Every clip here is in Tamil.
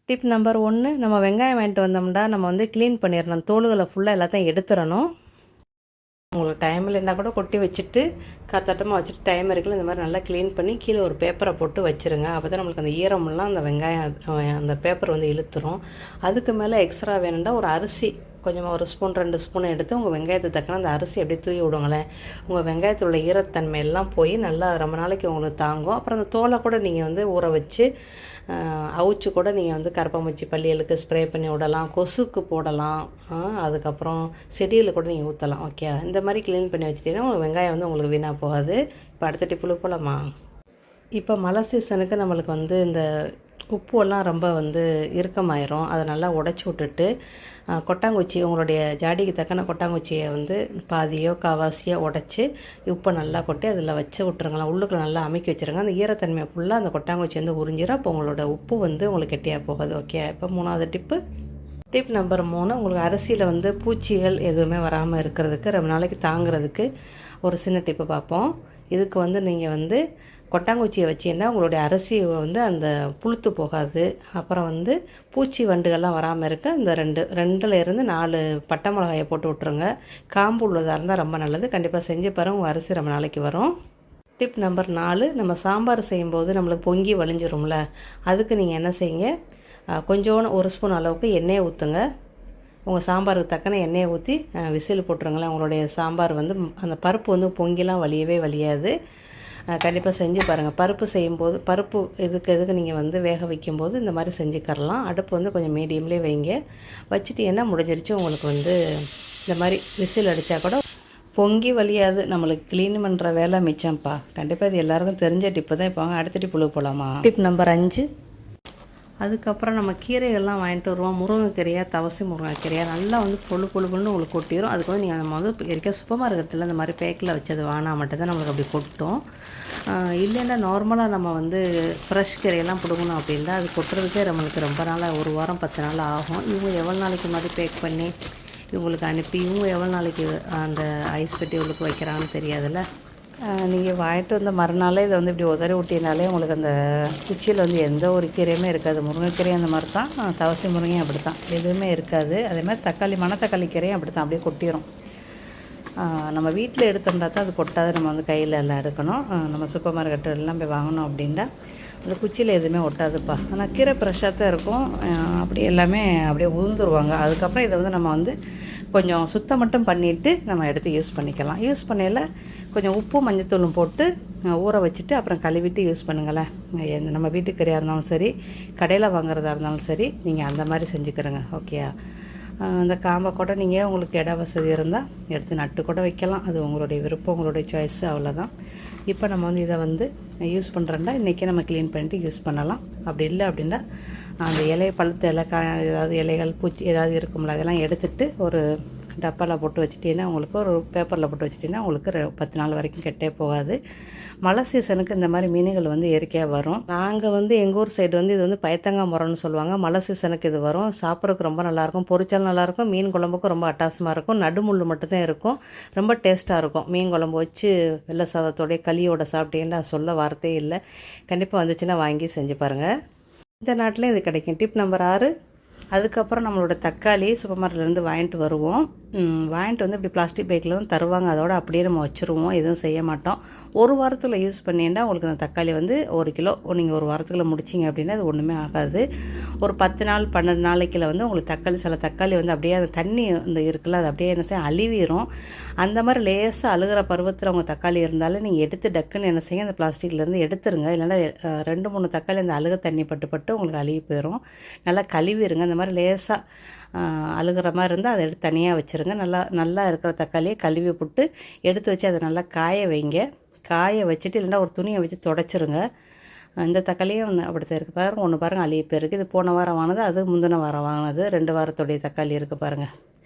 டிப் நம்பர் 1, நம்ம வெங்காயம் வாங்கிட்டு வந்தோம்னா நம்ம வந்து க்ளீன் பண்ணிடணும். தோலுகளை ஃபுல்லாக எல்லாத்தையும் எடுத்துடணும். உங்களுக்கு டைம் இல்லைன்னா கூட கொட்டி வச்சுட்டு காத்தாட்டமாக வச்சுட்டு டைம் இருக்குல்ல இந்த மாதிரி நல்லா க்ளீன் பண்ணி கீழே ஒரு பேப்பரை போட்டு வச்சுருங்க. அப்போ தான் நம்மளுக்கு அந்த ஈரமெல்லாம் அந்த வெங்காயம் அந்த பேப்பர் வந்து இழுத்துரும். அதுக்கு மேலே எக்ஸ்ட்ரா வேணும்னா ஒரு அரிசி கொஞ்சமாக ஒரு ஸ்பூன் 2 ஸ்பூன் எடுத்து உங்கள் வெங்காயத்தை தக்கன அந்த அரிசி அப்படியே தூவி விடுங்களேன். உங்கள் வெங்காயத்தில் உள்ள ஈரத்தன்மை எல்லாம் போய் நல்லா ரொம்ப நாளைக்கு உங்களுக்கு தாங்கும். அப்புறம் அந்த தோலை கூட நீங்கள் வந்து ஊற வச்சு அவிச்சு கூட நீங்கள் வந்து கரப்பாம்பூச்சி பல்லிகளுக்கு ஸ்ப்ரே பண்ணி விடலாம், கொசுக்கு போடலாம், அதுக்கப்புறம் செடியில் கூட நீங்கள் ஊற்றலாம். ஓகே, இந்த மாதிரி க்ளீன் பண்ணி வச்சுட்டீங்கன்னா உங்கள் வெங்காயம் வந்து உங்களுக்கு வீணாக போகாது. இப்போ அடுத்த டிப்புல போகலாமா? இப்போ மழை சீசனுக்கு நம்மளுக்கு வந்து இந்த உப்புவெல்லாம் ரொம்ப வந்து இறுக்கமாயிரும். அதை நல்லா உடச்சி விட்டுட்டு கொட்டாங்குச்சி உங்களுடைய ஜாடிக்கு தக்கன கொட்டாங்குச்சியை வந்து பாதியோ காவாசியோ உடச்சி உப்பை நல்லா கொட்டி அதில் வச்சு விட்ருங்களா. உள்ளுக்குள்ள நல்லா அமைக்கி வச்சுருங்க. அந்த ஈரத்தன்மையை ஃபுல்லாக அந்த கொட்டாங்குச்சி வந்து உறிஞ்சிடும். அப்போ உங்களோட உப்பு வந்து உங்களுக்கு கெட்டியாக போகாது. ஓகே, இப்போ 3வது டிப் நம்பர் 3, உங்களுக்கு அரிசியில் வந்து பூச்சிகள் எதுவுமே வராமல் இருக்கிறதுக்கு ரொம்ப நாளைக்கு தாங்கிறதுக்கு ஒரு சின்ன டிப்பு பார்ப்போம். இதுக்கு வந்து நீங்கள் வந்து கொட்டாங்குச்சியை வச்சிங்கன்னா உங்களுடைய அரிசி வந்து அந்த புழுத்து போகாது. அப்புறம் வந்து பூச்சி வண்டுகள்லாம் வராமல் இருக்க இந்த 2லேருந்து 4 பட்டை மிளகாயை போட்டு விட்ருங்க. காம்பு உள்ளதாக இருந்தால் ரொம்ப நல்லது. கண்டிப்பாக செஞ்சு பாருங்கள், உங்கள் அரிசி ரொம்ப நாளைக்கு வரும். டிப் நம்பர் 4, நம்ம சாம்பார் செய்யும்போது நம்மளுக்கு பொங்கி வழிஞ்சிரும்ல, அதுக்கு நீங்கள் என்ன செய்யுங்க, கொஞ்சோன்னு 1 ஸ்பூன் அளவுக்கு எண்ணெயை ஊற்றுங்க. உங்கள் சாம்பாருக்கு தக்கன எண்ணெயை ஊற்றி விசில் போட்டுருங்களேன். உங்களுடைய சாம்பார் வந்து அந்த பருப்பு வந்து பொங்கிலாம் வலியவே வலியாது. கண்டிப்பாக செஞ்சு பாருங்கள். பருப்பு செய்யும்போது பருப்பு எதுக்கு நீங்கள் வந்து வேக வைக்கும்போது இந்த மாதிரி செஞ்சுக்கரலாம். அடுப்பு வந்து கொஞ்சம் மீடியம்லேயே வைங்க. வச்சுட்டு என்ன முடிஞ்சிருச்சு உங்களுக்கு வந்து இந்த மாதிரி விசில் அடித்தா கூட பொங்கி வலியாது. நம்மளுக்கு க்ளீன் பண்ணுற வேலை மிச்சம்ப்பா. கண்டிப்பாக இது எல்லாருக்கும் தெரிஞ்ச டிப்பு தான். இப்போ அடுத்த டிப்புல போகலாமா? டிப் நம்பர் 5, அதுக்கப்புறம் நம்ம கீரைகள்லாம் வாங்கிட்டு வருவோம். முருங்கைக்கீரையா, தவசி முருங்கைக்கீரையா நல்லா வந்து பொழுன்னு உங்களுக்கு கொட்டிடும். அதுக்கு வந்து நீங்கள் நம்ம வந்து இருக்க சூப்பர் மார்க்கெட்டில் இந்த மாதிரி பேக்கில் வச்சது வாங்கினா மட்டும்தான் நம்மளுக்கு அப்படி கொட்டும். இல்லைன்னா நார்மலாக நம்ம வந்து ஃப்ரெஷ் கீரையெல்லாம் பிடுங்கணும் அப்படின்னா அது கொட்டுறதுக்கே நம்மளுக்கு ரொம்ப நாளாக 1 வாரம் 10 நாள் ஆகும். இவங்க எவ்வளோ நாளைக்கு மாதிரி பேக் பண்ணி இவங்களுக்கு அனுப்பி இவங்க எவ்வளோ நாளைக்கு அந்த ஐஸ் பெட்டி இவங்களுக்கு வைக்கிறாங்கன்னு தெரியாதுல்ல. நீங்கள் வாங்கிட்டு வந்த மறுநாளே இதை வந்து இப்படி உதறி விட்டினாலே உங்களுக்கு அந்த குச்சியில் வந்து எந்த ஒரு கீரையுமே இருக்காது. முருங்கைக்கீரையும் அந்த மாதிரி தான், தவசி முருங்கையும் அப்படி தான், எதுவுமே இருக்காது. அதே மாதிரி மணத்தக்காளி கீரையும் அப்படி தான், அப்படியே கொட்டிடும். நம்ம வீட்டில் எடுத்தோம்னா தான் அது கொட்டாது. நம்ம வந்து கையில் எல்லாம் எடுக்கணும். நம்ம சூப்பர் மார்க்கெட்டு எல்லாம் போய் வாங்கணும் அப்படின்னா அந்த குச்சியில் எதுவுமே ஒட்டாதுப்பா. ஆனால் கீரை ஃப்ரெஷ்ஷாக தான் இருக்கும். அப்படி எல்லாமே அப்படியே உதிர்ந்துருவாங்க. அதுக்கப்புறம் இதை வந்து நம்ம வந்து கொஞ்சம் சுத்தம் மட்டும் பண்ணிவிட்டு நம்ம எடுத்து யூஸ் பண்ணிக்கலாம். யூஸ் பண்ணையில் கொஞ்சம் உப்பும் மஞ்சத்தூளும் போட்டு ஊற வச்சுட்டு அப்புறம் கழுவிட்டு யூஸ் பண்ணுங்களேன். நம்ம வீட்டுக்கறியாக இருந்தாலும் சரி, கடையில் வாங்குறதா இருந்தாலும் சரி, நீங்கள் அந்த மாதிரி செஞ்சுக்கிறங்க. ஓகேயா? அந்த காம்பை கூட நீங்கள் உங்களுக்கு இட வசதி இருந்தால் எடுத்து நட்டு கூட வைக்கலாம். அது உங்களுடைய விருப்பம், உங்களுடைய சாய்ஸு, அவ்வளோதான். இப்போ நம்ம வந்து இதை வந்து யூஸ் பண்ணுறோன்னா இன்றைக்கி நம்ம க்ளீன் பண்ணிட்டு யூஸ் பண்ணலாம். அப்படி இல்லை அப்படின்னா அந்த பழுத்த இலை ஏதாவது இலைகள் பூச்சி ஏதாவது இருக்கும்ல அதெல்லாம் எடுத்துகிட்டு ஒரு டப்பாவில் போட்டு வச்சிட்டிங்கன்னா உங்களுக்கு ஒரு பேப்பரில் போட்டு வச்சிட்டிங்கன்னா உங்களுக்கு 10 நாள் வரைக்கும் கெட்டே போகாது. மழை சீசனுக்கு இந்த மாதிரி மீன்கள் வந்து இயற்கையாக வரும். நாங்கள் வந்து எங்கள் ஊர் சைடு வந்து இது வந்து பயத்தங்காய் மரம்னு சொல்லுவாங்க. மழை சீசனுக்கு இது வரும். சாப்பிட்றதுக்கு ரொம்ப நல்லாயிருக்கும். பொரிச்சாலும் நல்லாயிருக்கும். மீன் குழம்புக்கும் ரொம்ப அட்டாசமாக இருக்கும். நடுமுள் மட்டும்தான் இருக்கும். ரொம்ப டேஸ்ட்டாக இருக்கும். மீன் குழம்பு வச்சு வெள்ளை சாதத்தோடைய களியோட சாப்பிட்டீங்கன்னா சொல்ல வார்த்தையே இல்லை. கண்டிப்பாக வந்துச்சுன்னா வாங்கி செஞ்சு பாருங்கள். இந்த நாட்டில் இது கிடைக்கும். டிப் நம்பர் 6, அதுக்கப்புறம் நம்மளோட தக்காளி சூப்பர் மார்க்கெட்லேருந்து வாங்கிட்டு வருவோம். வாங்கிட்டு வந்து இப்படி பிளாஸ்டிக் பேக்கில் தான் தருவாங்க. அதோட அப்படியே நம்ம வச்சுருவோம், எதுவும் செய்ய மாட்டோம். 1 வாரத்தில் யூஸ் பண்ணிங்கன்னா உங்களுக்கு அந்த தக்காளி வந்து 1 கிலோ நீங்கள் 1 வாரத்துக்குள்ள முடிச்சிங்க அப்படின்னா அது ஒன்றுமே ஆகாது. ஒரு 10 நாள் 12 நாளைக்குள்ள வந்து உங்களுக்கு சில தக்காளி வந்து அப்படியே அந்த தண்ணி இந்த இருக்குல்ல அது அப்படியே என்ன செய்ய அழுவிடும். அந்த மாதிரி லேசாக அழுகிற பருவத்தில் உங்கள் தக்காளி இருந்தாலும் நீங்கள் எடுத்து டக்குன்னு என்ன செய்ய அந்த பிளாஸ்டிக்லேருந்து எடுத்துருங்க. இல்லைன்னா 2-3 தக்காளி அந்த அழுக தண்ணி பட்டு உங்களுக்கு அழுகி போயிடும். நல்லா கழுவிடுங்க. அந்த மாதிரி லேசாக அழுகிற மாதிரி இருந்தால் அதை எடுத்து தனியாக வச்சுருங்க. நல்லா இருக்கிற தக்காளியை கழுவி போட்டு எடுத்து வச்சு அதை நல்லா காய வைங்க. காய வச்சுட்டு இல்லைன்னா ஒரு துணியை வச்சு தொடச்சிருங்க. இந்த தக்காளியும் அப்படித்தான் இருக்குது பாருங்கள். ஒன்று பாருங்கள் அழுகி போயிருக்கு. இது போன வாரம் வாங்கினது, அது முந்தின வாரம் வாங்கினது. 2 வாரத்துடைய தக்காளி இருக்குது பாருங்கள்.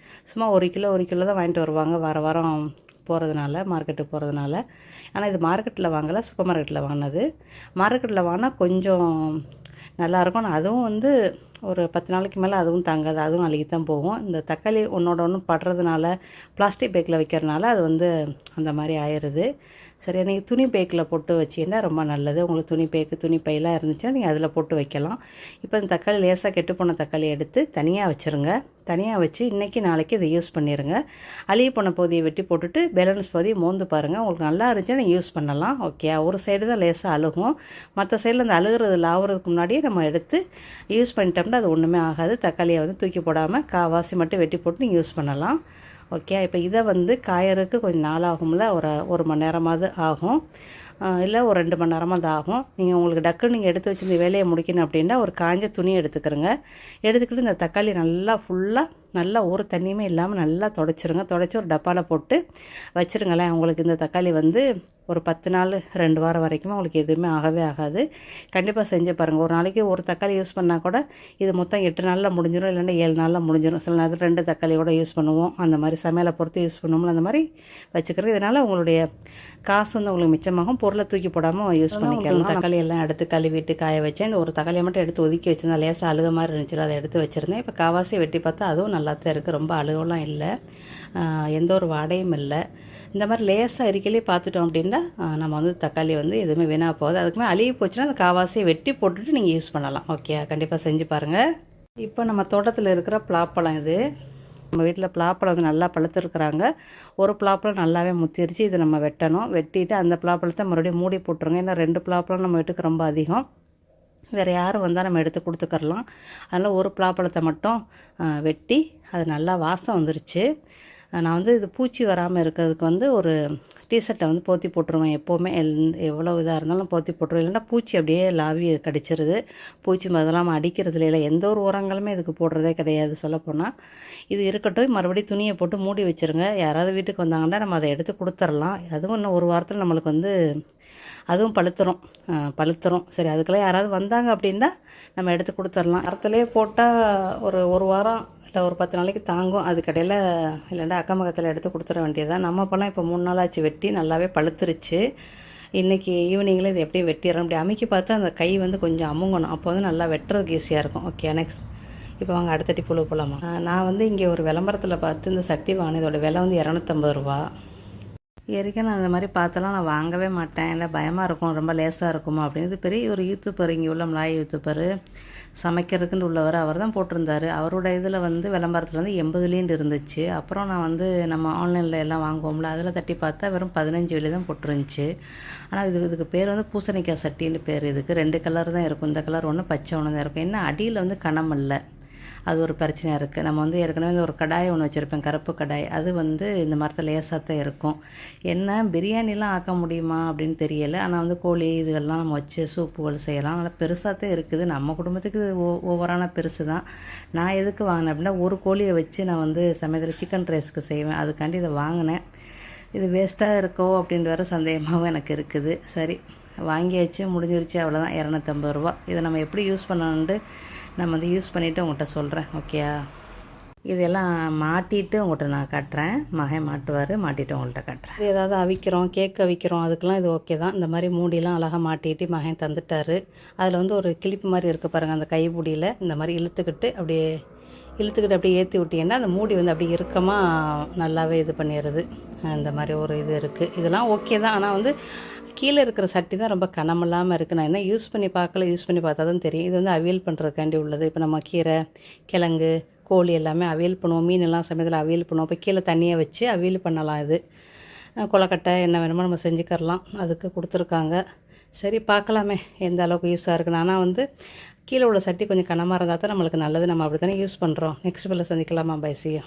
சும்மா 1 கிலோ தான் வாங்கிட்டு வருவாங்க வாரம் போகிறதுனால, மார்க்கெட்டுக்கு போகிறதுனால. ஆனால் இது மார்க்கெட்டில் வாங்கலை, சூப்பர் மார்க்கெட்டில் வாங்கினது. மார்க்கெட்டில் வாங்கினா கொஞ்சம் நல்லாயிருக்கும். ஆனால் அதுவும் வந்து ஒரு 10 நாளைக்கு மேலே அதுவும் தாங்காது, அதுவும் அழுகி தான் போகும். இந்த தக்காளி ஒன்றோட ஒன்று படுறதுனால பிளாஸ்டிக் பேக்கில் வைக்கிறதுனால அது வந்து அந்த மாதிரி ஆயிடுது. சரி, நீங்கள் துணி பேக்கில் போட்டு வச்சிங்கன்னா ரொம்ப நல்லது. உங்களுக்கு துணி பேக்கு துணி பையெல்லாம் இருந்துச்சுன்னா நீங்கள் அதில் போட்டு வைக்கலாம். இப்போ இந்த தக்காளி லேசாக கெட்டு போன தக்காளி எடுத்து தனியாக வச்சுருங்க. தனியாக வச்சு இன்றைக்கி நாளைக்கு இதை யூஸ் பண்ணிடுங்க. அழுகி போன பகுதியை வெட்டி போட்டுட்டு பேலன்ஸ் பகுதியை மோந்து பாருங்கள். உங்களுக்கு நல்லா இருந்துச்சுன்னா நீங்கள் யூஸ் பண்ணலாம். ஓகே, ஒரு சைடு தான் லேசாக அழுகும், மற்ற சைடில் அந்த அழுகிறது ஆகிறதுக்கு முன்னாடியே நம்ம எடுத்து யூஸ் பண்ணிட்டோம்னா அது ஒன்றுமே ஆகாது. தக்காளியை வந்து தூக்கி போடாமல் காவாசி மட்டும் வெட்டி போட்டு நீங்கள் யூஸ் பண்ணலாம். ஓகே, இப்போ இதை வந்து காயறதுக்கு கொஞ்சம் நாள் ஆகும்ல, ஒரு மணி நேரமாவது ஆகும், இல்லை ஒரு 2 மணி நேரமாக தான் ஆகும். நீங்கள் உங்களுக்கு டக்குன்னு நீங்கள் எடுத்து வச்சு இந்த வேலையை முடிக்கணும் அப்படின்னா ஒரு காஞ்ச துணி எடுத்துக்கிறங்க. எடுத்துக்கிட்டு இந்த தக்காளி நல்லா ஃபுல்லாக நல்லா ஒரு தண்ணியுமே இல்லாமல் நல்லா துடைச்சிருங்க. துடைச்சி ஒரு டப்பாவில் போட்டு வச்சுருங்களேன். உங்களுக்கு இந்த தக்காளி வந்து ஒரு 10 நாள் 2 வாரம் வரைக்கும் உங்களுக்கு எதுவுமே ஆகவே ஆகாது. கண்டிப்பாக செஞ்சு பாருங்கள். ஒரு நாளைக்கு ஒரு தக்காளி யூஸ் பண்ணால் கூட இது மொத்தம் 8 நாளில் முடிஞ்சிடும், இல்லைன்னா 7 நாளில் முடிஞ்சிடும். சில நேரத்தில் 2 தக்காளி கூட யூஸ் பண்ணுவோம். அந்த மாதிரி சமையலை பொறுத்து யூஸ் பண்ணுவோம். அந்த மாதிரி வச்சுக்கிறோம். இதனால் உங்களுடைய காசு வந்து உங்களுக்கு மிச்சமாகும். பொருளை தூக்கி போடாமல் யூஸ் பண்ணிக்கலாம். தக்காளி எல்லாம் எடுத்து கழுவிட்டு காய வச்சேன். இந்த ஒரு தக்காளியை மட்டும் எடுத்து ஒதுக்கி வச்சுருந்தேன். லேசாக அழுக மாதிரி இருந்துச்சு, அதை எடுத்து வச்சுருந்தேன். இப்போ காவாசி வெட்டி பார்த்தா அதுவும் நல்லா தான் இருக்குது. ரொம்ப அழுகலாம் இல்லை, எந்த ஒரு வாடையும் இல்லை. இந்த மாதிரி லேசாக இருக்கையிலே பார்த்துட்டோம் அப்படின்னா நம்ம வந்து தக்காளி வந்து எதுவுமே வீணாக போகுது. அதுக்குமே அழுகி போச்சுன்னா அந்த காவாசியை வெட்டி போட்டுட்டு நீங்கள் யூஸ் பண்ணலாம். ஓகே, கண்டிப்பாக செஞ்சு பாருங்கள். இப்போ நம்ம தோட்டத்தில் இருக்கிற பலாப்பழம் இது. நம்ம வீட்டில் பலாப்பழம் வந்து நல்லா பழுத்துருக்குறாங்க. ஒரு பலாப்பழம் நல்லாவே முத்திருச்சு. இதை நம்ம வெட்டணும். வெட்டிட்டு அந்த பலாப்பழத்தை மறுபடியும் மூடி போட்டுருங்க. ஏன்னா 2 பலாப்பழம் நம்ம வீட்டுக்கு ரொம்ப அதிகம், வேறு யாரும் வந்தால் நம்ம எடுத்து கொடுத்துக்கரலாம். அதனால் ஒரு பலாப்பழத்தை மட்டும் வெட்டி அது நல்லா வாசம் வந்துருச்சு. நான் வந்து இது பூச்சி வராமல் இருக்கிறதுக்கு வந்து ஒரு டிஷர்ட்டை வந்து போற்றி போட்டுருவேன். எப்போவுமே எவ்வளோ இதாக இருந்தாலும் போற்றி போட்டுருவேன். இல்லைன்னா பூச்சி அப்படியே லாவி கடிச்சிருது. பூச்சி மருந்தெல்லாம் அடிக்கிறதுல இல்லை, எந்த ஒரு உரங்களுமே இதுக்கு போடுறதே கிடையாது சொல்லப்போனால். இது இருக்கட்டும், மறுபடியும் துணியை போட்டு மூடி வச்சுருங்க. யாராவது வீட்டுக்கு வந்தாங்கன்னா நம்ம அதை எடுத்து கொடுத்துர்லாம். அதுவும் இன்னும் ஒரு வாரத்தில் நம்மளுக்கு வந்து அதுவும் பழுத்துரும். சரி, அதுக்கெல்லாம் யாராவது வந்தாங்க அப்படின்னா நம்ம எடுத்து கொடுத்துர்லாம். மரத்துலேயே போட்டால் ஒரு வாரம் இல்லை ஒரு 10 நாளைக்கு தாங்கும். அதுக்கடையில் இல்லைன்னா அக்கம் பக்கத்தில் எடுத்து கொடுத்துட வேண்டியதுதான். நம்ம பழம் இப்போ 3 நாள் ஆச்சு வெட்டி, நல்லாவே பழுத்துருச்சு. இன்றைக்கி ஈவினிங்கில் இது எப்படியும் வெட்டிடுறோம். அப்படி அமைக்கி பார்த்தா அந்த கை வந்து கொஞ்சம் அமுங்கணும், அப்போ வந்து நல்லா வெட்டுறதுக்கு ஈஸியாக இருக்கும். ஓகே, நெக்ஸ்ட் இப்போ வாங்க அடுத்தட்டி புழு போகலாமா. நான் வந்து இங்கே ஒரு விளம்பரத்தில் பார்த்து இந்த சட்டி வாங்கினேன். இதோட விலை வந்து 250 ரூபா. ஏற்கனவே நான் அந்த மாதிரி பார்த்தலாம் நான் வாங்கவே மாட்டேன், இல்லை பயமாக இருக்கும், ரொம்ப லேசாக இருக்குமா அப்படின்னு. பெரிய ஒரு யூடியூபர், இங்கே உள்ள மலாய் யூடியூபர், சமைக்கிறதுக்குன்னு உள்ளவர், அவர் தான் போட்டிருந்தார். அவரோட இதில் வந்து விளம்பரத்தில் வந்து 80 இருந்துச்சு. அப்புறம் நான் வந்து நம்ம ஆன்லைனில் எல்லாம் வாங்குவோம்ல, அதில் தட்டி பார்த்தா வெறும் 15 வெள்ளி தான் போட்டுருந்துச்சு. ஆனால் இதுக்கு பேர் வந்து பூசணிக்காய் சட்டின்னு பேர். இதுக்கு 2 கலர் தான் இருக்கும். இந்த கலர் ஒன்று, பச்சை ஒன்று தான் இருக்கும். என்ன அடியில் வந்து கனம் இல்லை, அது ஒரு பிரச்சனையாக இருக்குது. நம்ம வந்து ஏற்கனவே இந்த ஒரு கடாய் ஒன்று வச்சுருப்பேன், கருப்பு கடாய். அது வந்து இந்த மரத்தில் லேசாக தான் இருக்கும். என்ன பிரியாணிலாம் ஆக்க முடியுமா அப்படின்னு தெரியலை. ஆனால் வந்து கோழி இதுகள்லாம் நம்ம வச்சு சூப்புகள் செய்யலாம். ஆனால் பெருசாக தான் இருக்குது. நம்ம குடும்பத்துக்கு இது ஓவரான பெருசு தான். நான் எதுக்கு வாங்கினேன் அப்படின்னா, ஒரு கோழியை வச்சு நான் வந்து சமயத்தில் சிக்கன் ரைஸ்க்கு செய்வேன். அதுக்காண்டி இதை வாங்கினேன். இது வேஸ்ட்டாக இருக்கோ அப்படின்ற வர சந்தேகமாகவும் எனக்கு இருக்குது. சரி, வாங்கியாச்சு, முடிஞ்சிருச்சு, அவ்வளோதான். 250 ரூபா. இதை நம்ம எப்படி யூஸ் பண்ணணுன்ட்டு நம்ம வந்து யூஸ் பண்ணிவிட்டு உங்கள்கிட்ட சொல்கிறேன். ஓகேயா, இதெல்லாம் மாட்டிட்டு உங்கள்கிட்ட நான் காட்டுறேன். மகன் மாட்டுவார், மாட்டிட்டு உங்கள்கிட்ட காட்டுறேன். இது ஏதாவது அவிக்கிறோம், கேக் அவிக்கிறோம், அதுக்கெலாம் இது ஓகே தான். இந்த மாதிரி மூடிலாம் அழகாக மாட்டிட்டு மகன் தந்துட்டார். அதில் வந்து ஒரு கிளிப்பு மாதிரி இருக்குது பாருங்கள், அந்த கைப்பிடியில் இந்த மாதிரி இழுத்துக்கிட்டு அப்படியே ஏற்றி விட்டிங்கன்னா அந்த மூடி வந்து அப்படியே இறுக்கமாக நல்லாவே இது பண்ணிடுறது. இந்த மாதிரி ஒரு இது இருக்குது. இதெல்லாம் ஓகே தான். ஆனால் வந்து கீழே இருக்கிற சட்டி தான் ரொம்ப கனமில்லாமல் இருக்குது. நான் என்ன யூஸ் பண்ணி பார்த்தா தான் தெரியும். இது வந்து அவியல் பண்ணுறதுக்காண்டி உள்ளது. இப்போ நம்ம கீரை, கிழங்கு, கோழி எல்லாமே அவியல் பண்ணுவோம். மீனெல்லாம் சமயத்தில் அவியல் பண்ணுவோம். இப்போ கீழே தண்ணியை வச்சு அவியல் பண்ணலாம். இது கொலக்கட்டை என்ன வேணுமோ நம்ம செஞ்சுக்கரலாம். அதுக்கு கொடுத்துருக்காங்க. சரி, பார்க்கலாமே எந்த அளவுக்கு யூஸாக இருக்குன்னு. ஆனால் வந்து கீழே உள்ள சட்டி கொஞ்சம் கனமாக இருந்தால் தான் நம்மளுக்கு நல்லது. நம்ம அப்படி தானே யூஸ் பண்ணுறோம். நெக்ஸ்ட் வேலை சந்திக்கலாமா? By, see you.